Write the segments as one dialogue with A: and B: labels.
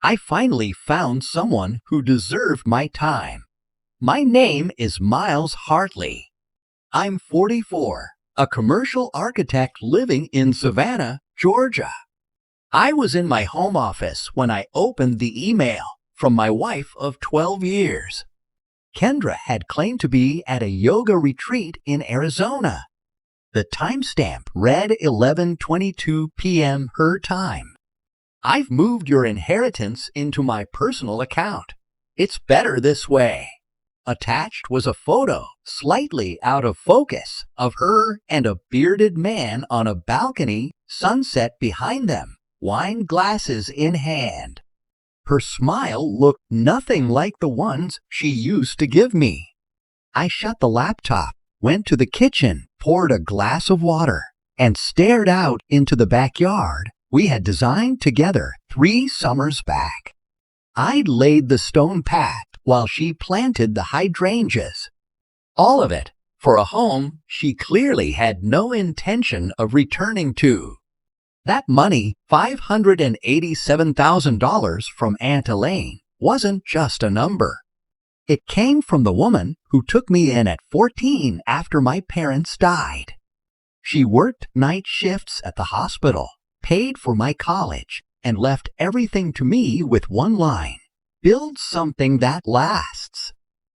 A: I finally found someone who deserved my time. My name is Miles Hartley. I'm 44, a commercial architect living in Savannah, Georgia. I was in my home office when I opened the email from my wife of 12 years. Kendra had claimed to be at a yoga retreat in Arizona. The timestamp read 11:22 p.m. her time. I've moved your inheritance into my personal account. It's better this way. Attached was a photo, slightly out of focus, of her and a bearded man on a balcony, sunset behind them, wine glasses in hand. Her smile looked nothing like the ones she used to give me. I shut the laptop, went to the kitchen, poured a glass of water, and stared out into the backyard we had designed together 3 summers back. I'd laid the stone path while she planted the hydrangeas. All of it for a home she clearly had no intention of returning to. That money, $587,000 from Aunt Elaine, wasn't just a number. It came from the woman who took me in at 14 after my parents died. She worked night shifts at the hospital, paid for my college, and left everything to me with one line: build something that lasts.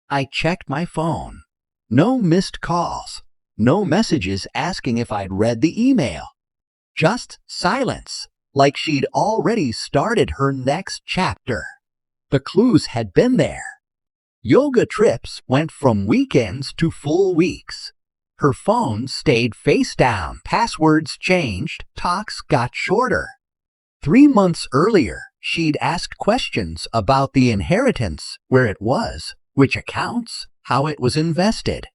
A: I checked my phone. No missed calls. No messages asking if I'd read the email. Just silence, like she'd already started her next chapter. The clues had been there. Yoga trips went from weekends to full weeks. Her phone stayed face down, passwords changed, talks got shorter. 3 months earlier, she'd asked questions about the inheritance, where it was, which accounts, how it was invested.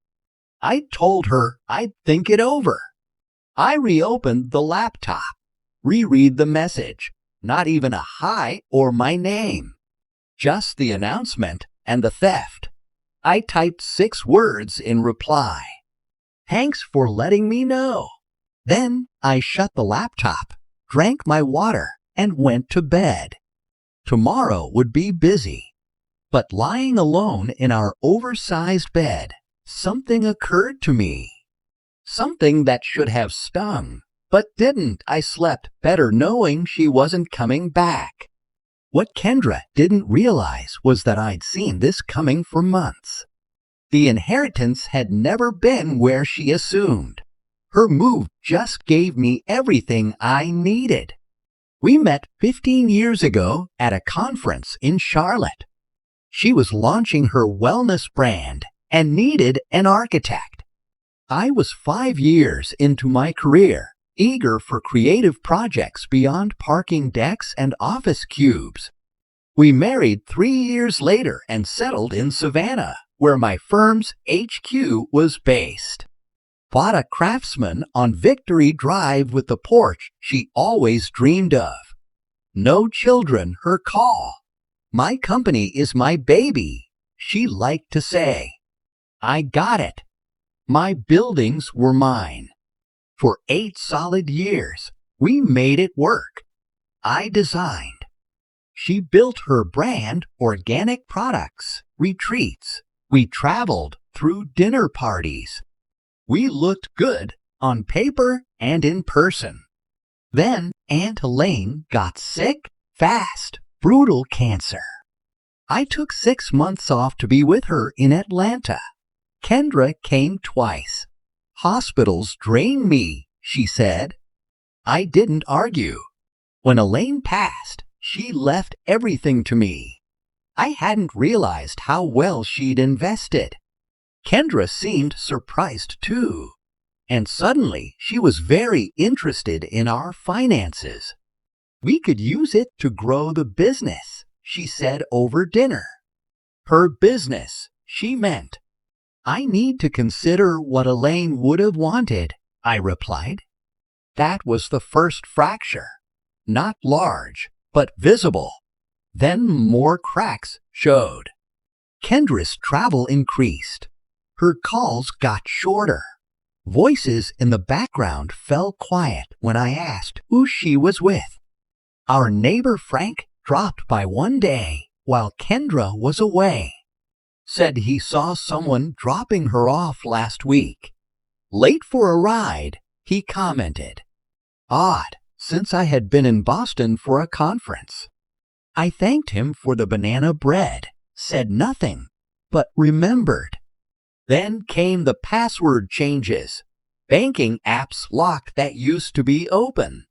A: I told her I'd think it over. I reopened the laptop, reread the message, not even a hi or my name. Just the announcement and the theft. I typed 6 words in reply. Thanks for letting me know. Then I shut the laptop, drank my water, and went to bed. Tomorrow would be busy. But lying alone in our oversized bed, something occurred to me. Something that should have stung, but didn't. I slept better knowing she wasn't coming back. What Kendra didn't realize was that I'd seen this coming for months. The inheritance had never been where she assumed. Her move just gave me everything I needed. We met 15 years ago at a conference in Charlotte. She was launching her wellness brand and needed an architect. I was 5 years into my career, eager for creative projects beyond parking decks and office cubes. We married 3 years later and settled in Savannah, where my firm's HQ was based. Bought a Craftsman on Victory Drive with the porch she always dreamed of. No children, her call. My company is my baby, she liked to say. I got it. My buildings were mine. For 8 solid years, we made it work. I designed. She built her brand, organic products, retreats. We traveled through dinner parties. We looked good on paper and in person. Then Aunt Elaine got sick, fast, brutal cancer. I took 6 months off to be with her in Atlanta. Kendra came twice. Hospitals drain me, she said. I didn't argue. When Elaine passed, she left everything to me. I hadn't realized how well she'd invested. Kendra seemed surprised too. And suddenly she was very interested in our finances. We could use it to grow the business, she said over dinner. Her business, she meant. I need to consider what Elaine would have wanted, I replied. That was the first fracture. Not large, but visible. Then more cracks showed. Kendra's travel increased. Her calls got shorter. Voices in the background fell quiet when I asked who she was with. Our neighbor Frank dropped by one day while Kendra was away. Said he saw someone dropping her off last week. Late for a ride, he commented. Odd, since I had been in Boston for a conference. I thanked him for the banana bread, said nothing, but remembered. Then came the password changes. Banking apps locked that used to be open.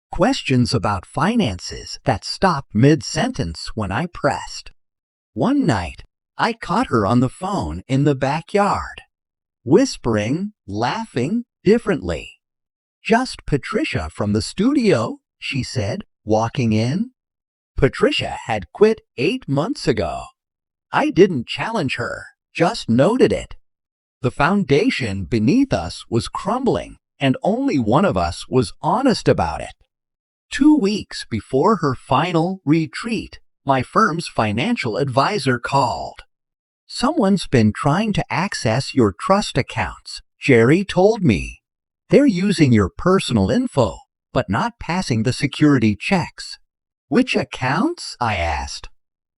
A: Questions about finances that stopped mid-sentence when I pressed. One night, I caught her on the phone in the backyard, whispering, laughing differently. Just Patricia from the studio, she said, walking in. Patricia had quit 8 months ago. I didn't challenge her, just noted it. The foundation beneath us was crumbling, and only one of us was honest about it. 2 weeks before her final retreat, my firm's financial advisor called. Someone's been trying to access your trust accounts, Jerry told me. They're using your personal info, but not passing the security checks. Which accounts? I asked.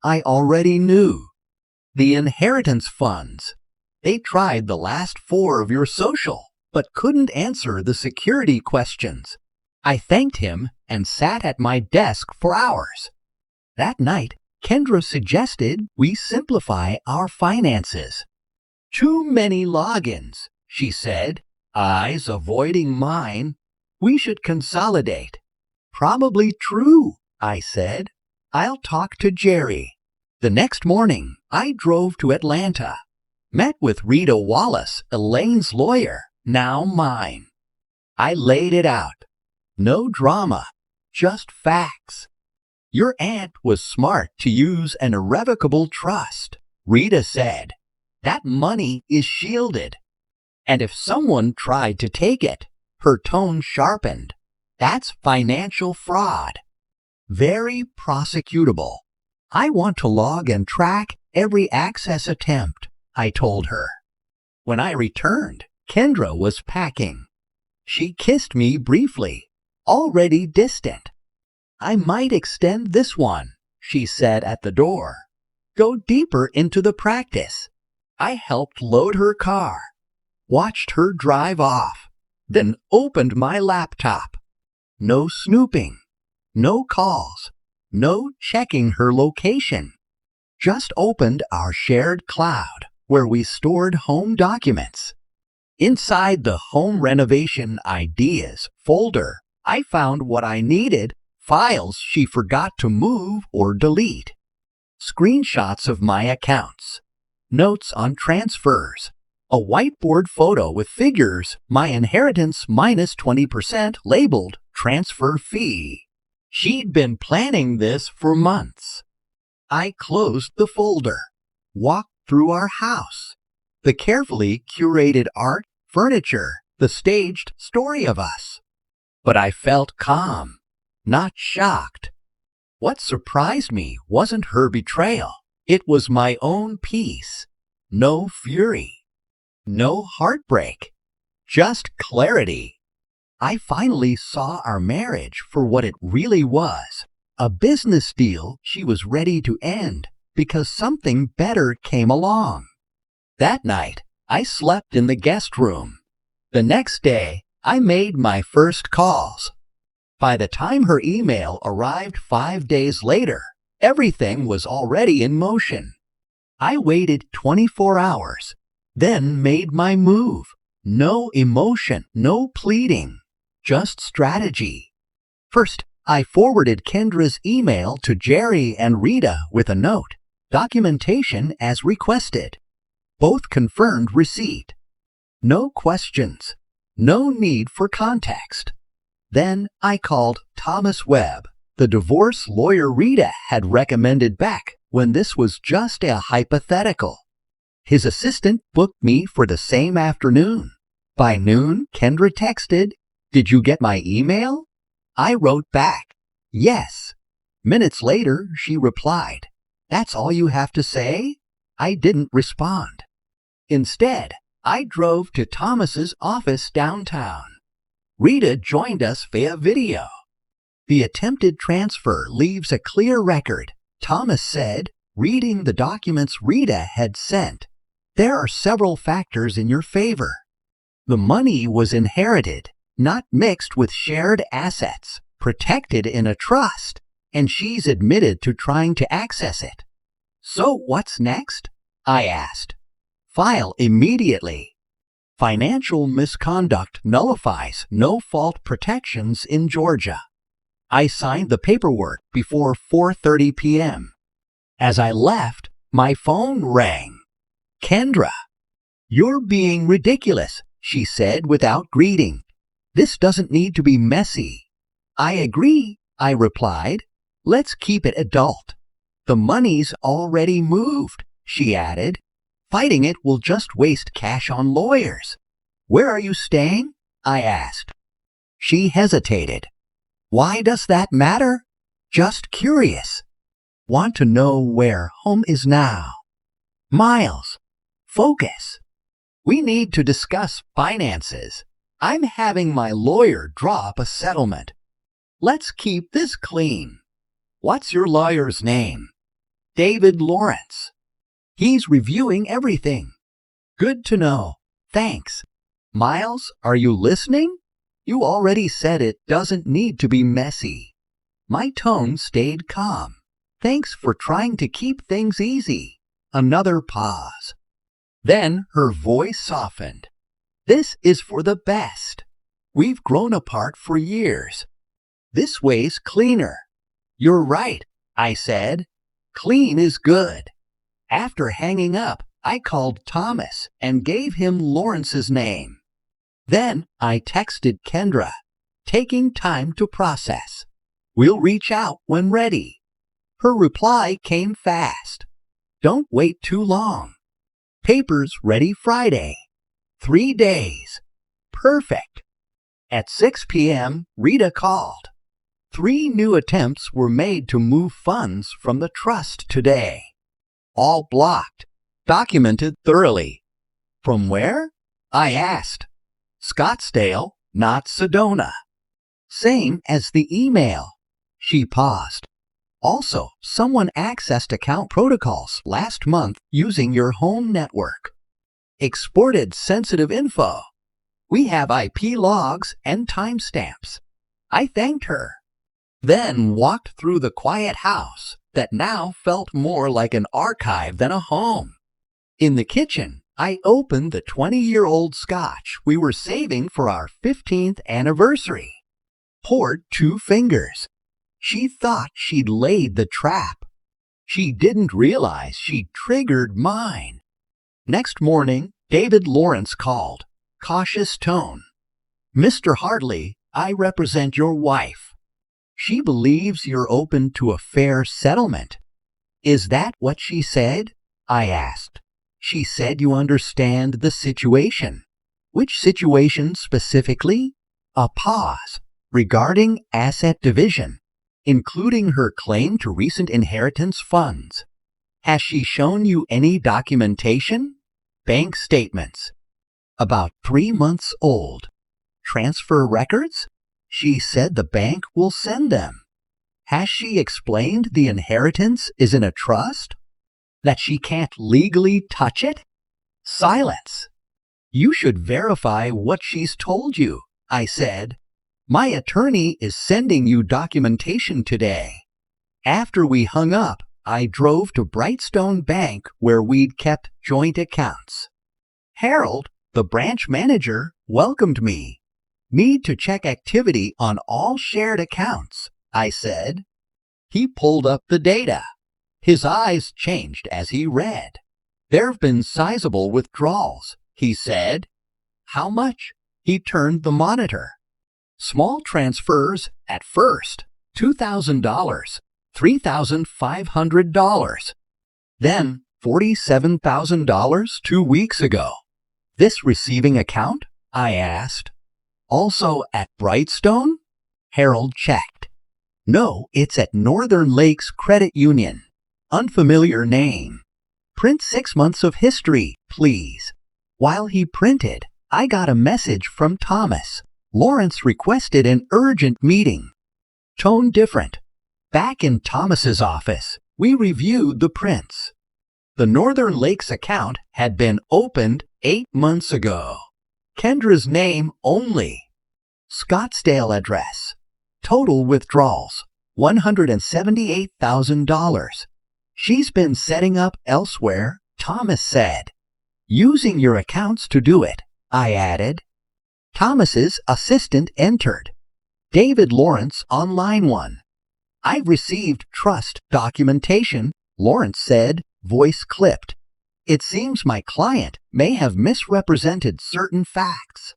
A: I already knew. The inheritance funds. They tried the last 4 of your social, but couldn't answer the security questions. I thanked him and sat at my desk for hours. That night, Kendra suggested we simplify our finances. Too many logins, she said, eyes avoiding mine. We should consolidate. Probably true, I said. I'll talk to Jerry. The next morning, I drove to Atlanta. Met with Rita Wallace, Elaine's lawyer, now mine. I laid it out. No drama, just facts. Your aunt was smart to use an irrevocable trust, Rita said. That money is shielded. And if someone tried to take it, her tone sharpened. That's financial fraud. Very prosecutable. I want to log and track every access attempt, I told her. When I returned, Kendra was packing. She kissed me briefly, already distant. I might extend this one, she said at the door. Go deeper into the practice. I helped load her car, watched her drive off, then opened my laptop. No snooping, no calls, no checking her location. Just opened our shared cloud, where we stored home documents. Inside the Home Renovation Ideas folder, I found what I needed, files she forgot to move or delete, screenshots of my accounts, notes on transfers, a whiteboard photo with figures, my inheritance minus 20% labeled transfer fee. She'd been planning this for months. I closed the folder, walked through our house, the carefully curated art, furniture, the staged story of us. But I felt calm, not shocked. What surprised me wasn't her betrayal. It was my own peace. No fury. No heartbreak. Just clarity. I finally saw our marriage for what it really was. A business deal she was ready to end because something better came along. That night, I slept in the guest room. The next day, I made my first calls. By the time her email arrived 5 days later, everything was already in motion. I waited 24 hours, then made my move. No emotion, no pleading, just strategy. First, I forwarded Kendra's email to Jerry and Rita with a note, documentation as requested. Both confirmed receipt. No questions, no need for context. Then I called Thomas Webb, the divorce lawyer Rita had recommended back when this was just a hypothetical. His assistant booked me for the same afternoon. By noon, Kendra texted, "Did you get my email?" I wrote back, "Yes." Minutes later, she replied, "That's all you have to say?" I didn't respond. Instead, I drove to Thomas's office downtown. Rita joined us via video. The attempted transfer leaves a clear record, Thomas said, reading the documents Rita had sent. There are several factors in your favor. The money was inherited, not mixed with shared assets, protected in a trust, and she's admitted to trying to access it. So what's next? I asked. File immediately. Financial misconduct nullifies no-fault protections in Georgia. I signed the paperwork before 4:30 p.m. As I left, my phone rang. Kendra. You're being ridiculous, she said without greeting. This doesn't need to be messy. I agree, I replied. Let's keep it adult. The money's already moved, she added. Fighting it will just waste cash on lawyers. Where are you staying? I asked. She hesitated. Why does that matter? Just curious. Want to know where home is now. Miles, focus. We need to discuss finances. I'm having my lawyer draw up a settlement. Let's keep this clean. What's your lawyer's name? David Lawrence. He's reviewing everything. Good to know. Thanks. Miles, are you listening? You already said it doesn't need to be messy. My tone stayed calm. Thanks for trying to keep things easy. Another pause. Then her voice softened. This is for the best. We've grown apart for years. This way's cleaner. You're right, I said. Clean is good. After hanging up, I called Thomas and gave him Lawrence's name. Then I texted Kendra, taking time to process. We'll reach out when ready. Her reply came fast. Don't wait too long. Papers ready Friday. 3 days. Perfect. At 6 p.m., Rita called. 3 new attempts were made to move funds from the trust today. All blocked, documented thoroughly. From where? I asked. Scottsdale, not Sedona. Same as the email. She paused. Also, someone accessed account protocols last month using your home network. Exported sensitive info. We have IP logs and timestamps. I thanked her. Then walked through the quiet house that now felt more like an archive than a home. In the kitchen, I opened the 20-year-old scotch we were saving for our 15th anniversary. Poured 2 fingers. She thought she'd laid the trap. She didn't realize she'd triggered mine. Next morning, David Lawrence called, cautious tone. Mr. Hartley, I represent your wife. She believes you're open to a fair settlement. Is that what she said? I asked. She said you understand the situation. Which situation specifically? A pause. Regarding asset division, including her claim to recent inheritance funds. Has she shown you any documentation? Bank statements. About 3 months old. Transfer records? She said the bank will send them. Has she explained the inheritance is in a trust? That she can't legally touch it? Silence. You should verify what she's told you, I said. My attorney is sending you documentation today. After we hung up, I drove to Brightstone Bank where we'd kept joint accounts. Harold, the branch manager, welcomed me. Need to check activity on all shared accounts, I said. He pulled up the data. His eyes changed as he read. There've been sizable withdrawals, he said. How much? He turned the monitor. Small transfers at first, $2,000, $3,500. Then $47,000 2 weeks ago. This receiving account? I asked. Also at Brightstone? Harold checked. No, it's at Northern Lakes Credit Union. Unfamiliar name. Print 6 months of history, please. While he printed, I got a message from Thomas. Lawrence requested an urgent meeting. tone different. Back in Thomas's office, we reviewed the prints. The Northern Lakes account had been opened 8 months ago. Kendra's name only. Scottsdale address. Total withdrawals, $178,000. She's been setting up elsewhere, Thomas said. Using your accounts to do it, I added. Thomas's assistant entered. David Lawrence on line 1. I've received trust documentation, Lawrence said, voice clipped. It seems my client may have misrepresented certain facts,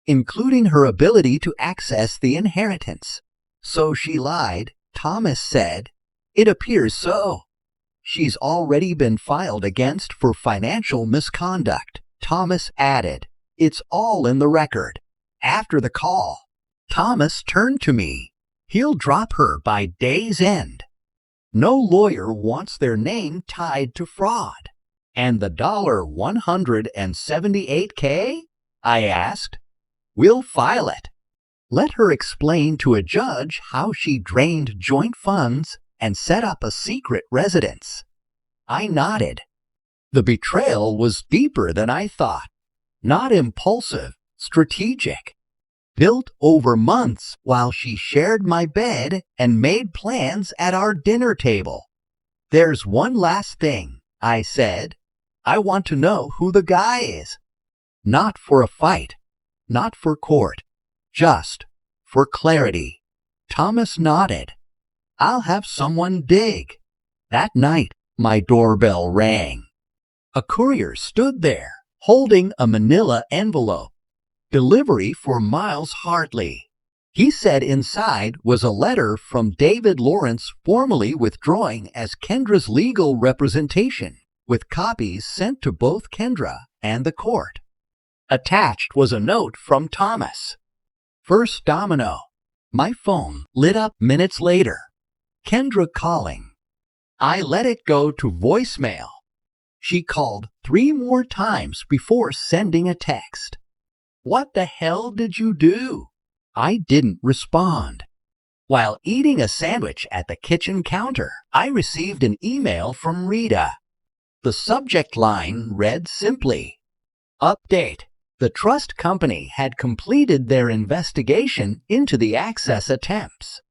A: including her ability to access the inheritance. So she lied, Thomas said. It appears so. She's already been filed against for financial misconduct, Thomas added. It's all in the record. After the call, Thomas turned to me. He'll drop her by day's end. No lawyer wants their name tied to fraud. And the $178K? I asked. We'll file it. Let her explain to a judge how she drained joint funds and set up a secret residence. I nodded. The betrayal was deeper than I thought. Not impulsive, strategic. Built over months while she shared my bed and made plans at our dinner table. There's one last thing, I said. I want to know who the guy is. Not for a fight, not for court, just for clarity. Thomas nodded. I'll have someone dig. That night, my doorbell rang. A courier stood there, holding a manila envelope. Delivery for Miles Hartley. He said inside was a letter from David Lawrence formally withdrawing as Kendra's legal representation, with copies sent to both Kendra and the court. Attached was a note from Thomas. First domino. My phone lit up minutes later. Kendra calling. I let it go to voicemail. She called 3 more times before sending a text. What the hell did you do? I didn't respond. While eating a sandwich at the kitchen counter, I received an email from Rita. The subject line read simply, Update. The trust company had completed their investigation into the access attempts.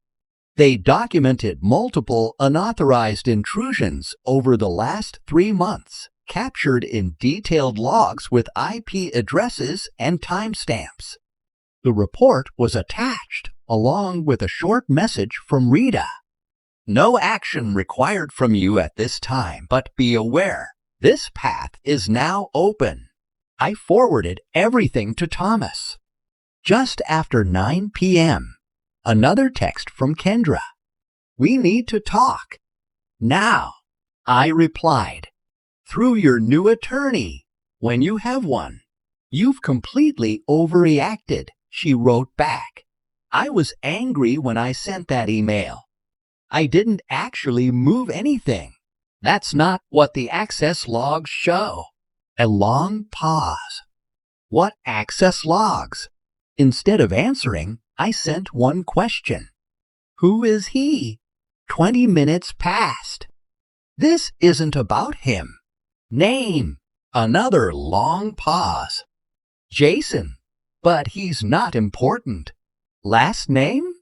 A: They documented multiple unauthorized intrusions over the last 3 months, captured in detailed logs with IP addresses and timestamps. The report was attached, along with a short message from Rita. No action required from you at this time, but be aware, this path is now open. I forwarded everything to Thomas. Just after 9 p.m., another text from Kendra. We need to talk. Now, I replied. Through your new attorney, when you have one. You've completely overreacted, she wrote back. I was angry when I sent that email. I didn't actually move anything. That's not what the access logs show. A long pause. What access logs? Instead of answering, I sent one question. Who is he? 20 minutes passed. This isn't about him. Name. Another long pause. Jason. But he's not important. Last name?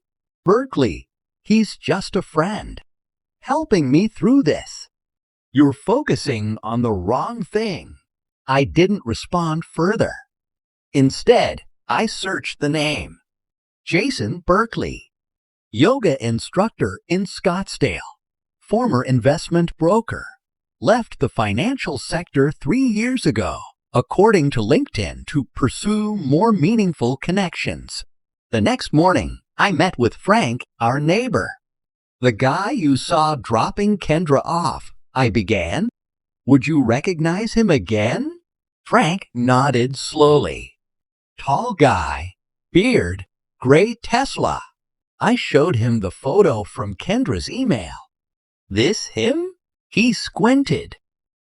A: Berkeley. He's just a friend. Helping me through this. You're focusing on the wrong thing. I didn't respond further. Instead, I searched the name. Jason Berkeley. Yoga instructor in Scottsdale. Former investment broker. Left the financial sector 3 years ago, according to LinkedIn, to pursue more meaningful connections. The next morning, I met with Frank, our neighbor. The guy you saw dropping Kendra off, I began. Would you recognize him again? Frank nodded slowly. Tall guy, beard, gray Tesla. I showed him the photo from Kendra's email. This him? He squinted.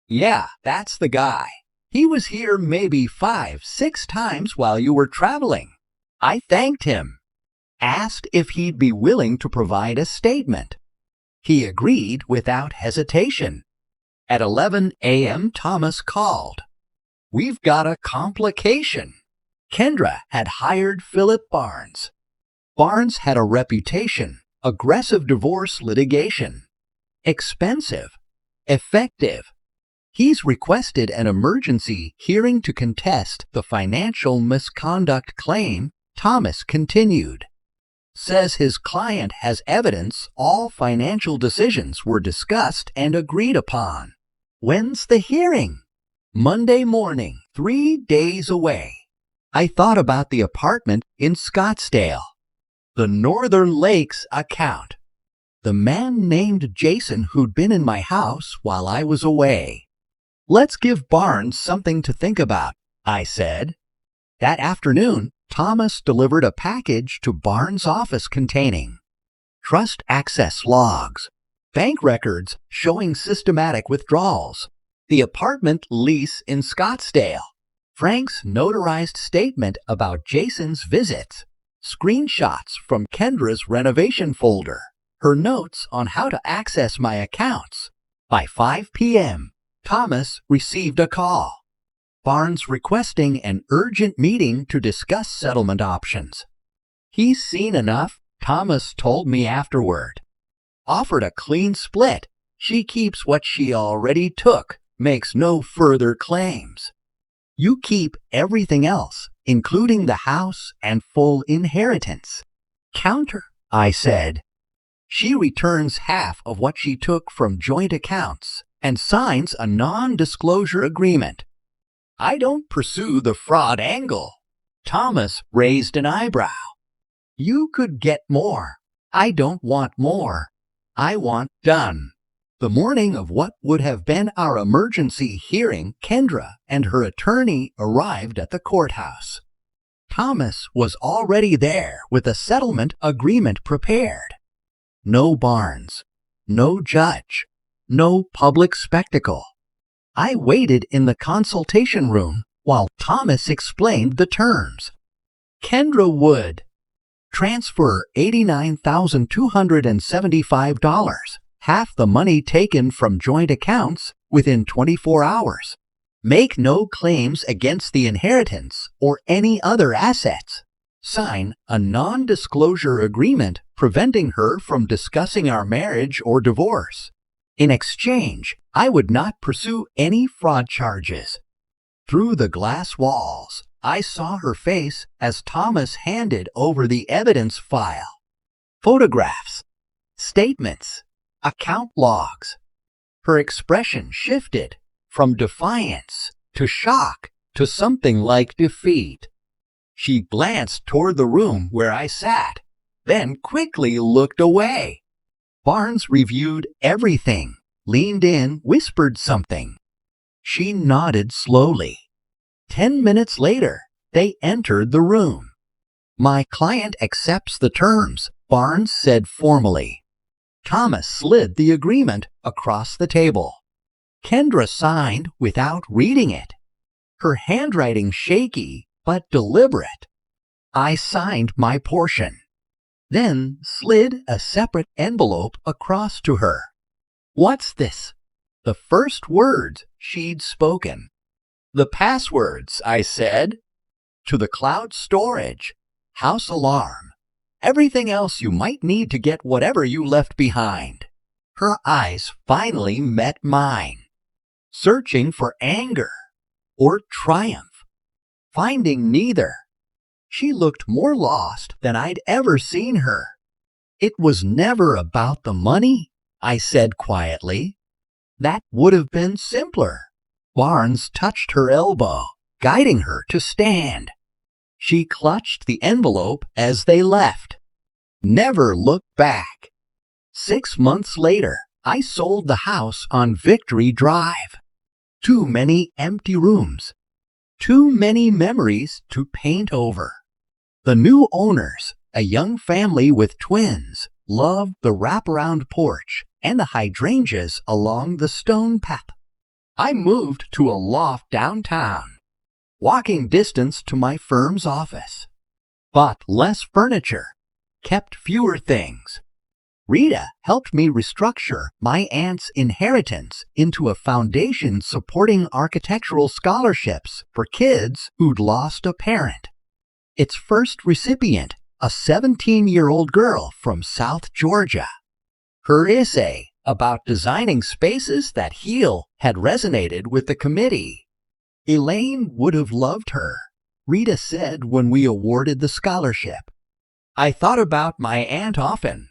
A: Yeah, that's the guy. He was here maybe 5, 6 times while you were traveling. I thanked him. asked if he'd be willing to provide a statement. He agreed without hesitation. At 11 a.m., Thomas called. "We've got a complication." Kendra had hired Philip Barnes. Barnes had a reputation: aggressive divorce litigation. Expensive. Effective. He's requested an emergency hearing to contest the financial misconduct claim, Thomas continued. Says his client has evidence all financial decisions were discussed and agreed upon. When's the hearing? Monday morning, 3 days away. I thought about the apartment in Scottsdale. The Northern Lakes account. The man named Jason who'd been in my house while I was away. Let's give Barnes something to think about, I said. That afternoon, Thomas delivered a package to Barnes' office containing trust access logs, bank records showing systematic withdrawals, the apartment lease in Scottsdale, Frank's notarized statement about Jason's visits, screenshots from Kendra's renovation folder, her notes on how to access my accounts. By 5 p.m., Thomas received a call. Barnes requesting an urgent meeting to discuss settlement options. He's seen enough, Thomas told me afterward. Offered a clean split. She keeps what she already took, makes no further claims. You keep everything else, including the house and full inheritance. Counter, I said. She returns half of what she took from joint accounts and signs a non-disclosure agreement. I don't pursue the fraud angle. Thomas raised an eyebrow. You could get more. I don't want more. I want done. The morning of what would have been our emergency hearing, Kendra and her attorney arrived at the courthouse. Thomas was already there with a settlement agreement prepared. No Barnes, no judge, no public spectacle. I waited in the consultation room while Thomas explained the terms. Kendra would transfer $89,275, half the money taken from joint accounts, within 24 hours. Make no claims against the inheritance or any other assets. Sign a non-disclosure agreement preventing her from discussing our marriage or divorce. In exchange, I would not pursue any fraud charges. Through the glass walls, I saw her face as Thomas handed over the evidence file. Photographs, statements, account logs. Her expression shifted from defiance to shock to something like defeat. She glanced toward the room where I sat, then quickly looked away. Barnes reviewed everything, leaned in, whispered something. She nodded slowly. 10 minutes later, they entered the room. My client accepts the terms, Barnes said formally. Thomas slid the agreement across the table. Kendra signed without reading it, her handwriting shaky but deliberate. I signed my portion, then slid a separate envelope across to her. What's this? The first words she'd spoken. The passwords, I said. To the cloud storage, house alarm, everything else you might need to get whatever you left behind. Her eyes finally met mine, searching for anger or triumph. Finding neither. She looked more lost than I'd ever seen her. It was never about the money, I said quietly. That would have been simpler. Barnes touched her elbow, guiding her to stand. She clutched the envelope as they left. Never looked back. 6 months later, I sold the house on Victory Drive. Too many empty rooms. Too many memories to paint over. The new owners, a young family with twins, loved the wraparound porch and the hydrangeas along the stone path. I moved to a loft downtown, walking distance to my firm's office. Bought less furniture, kept fewer things. Rita helped me restructure my aunt's inheritance into a foundation supporting architectural scholarships for kids who'd lost a parent. Its first recipient, a 17-year-old girl from South Georgia. Her essay about designing spaces that heal had resonated with the committee. Elaine would have loved her, Rita said when we awarded the scholarship. I thought about my aunt often.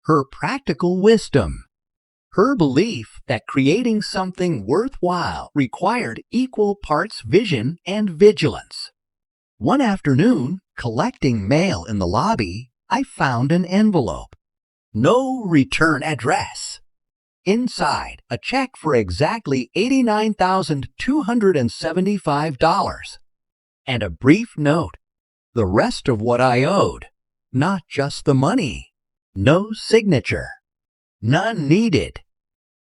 A: Her practical wisdom. Her belief that creating something worthwhile required equal parts vision and vigilance. One afternoon, collecting mail in the lobby, I found an envelope. No return address. Inside, a check for exactly $89,275. And a brief note. The rest of what I owed. Not just the money. No signature. None needed.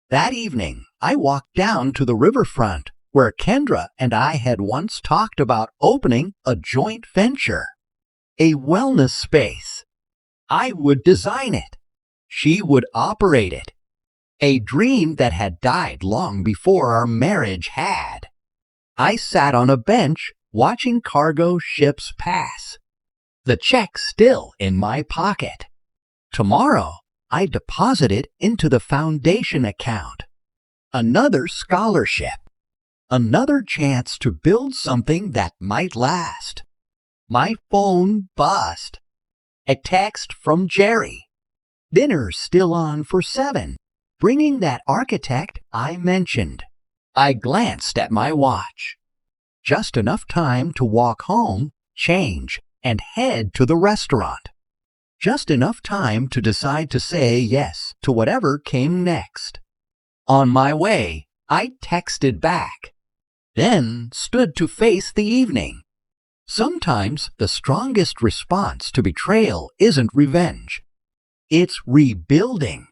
A: That evening, I walked down to the riverfront where Kendra and I had once talked about opening a joint venture. A wellness space. I would design it. She would operate it. A dream that had died long before our marriage had. I sat on a bench watching cargo ships pass. The check still in my pocket. Tomorrow, I deposit it into the foundation account. Another scholarship. Another chance to build something that might last. My phone buzzed. A text from Jerry. Dinner's still on for 7, bringing that architect I mentioned. I glanced at my watch. Just enough time to walk home, change, and head to the restaurant. Just enough time to decide to say yes to whatever came next. On my way, I texted back. Then stood to face the evening. Sometimes the strongest response to betrayal isn't revenge. It's rebuilding.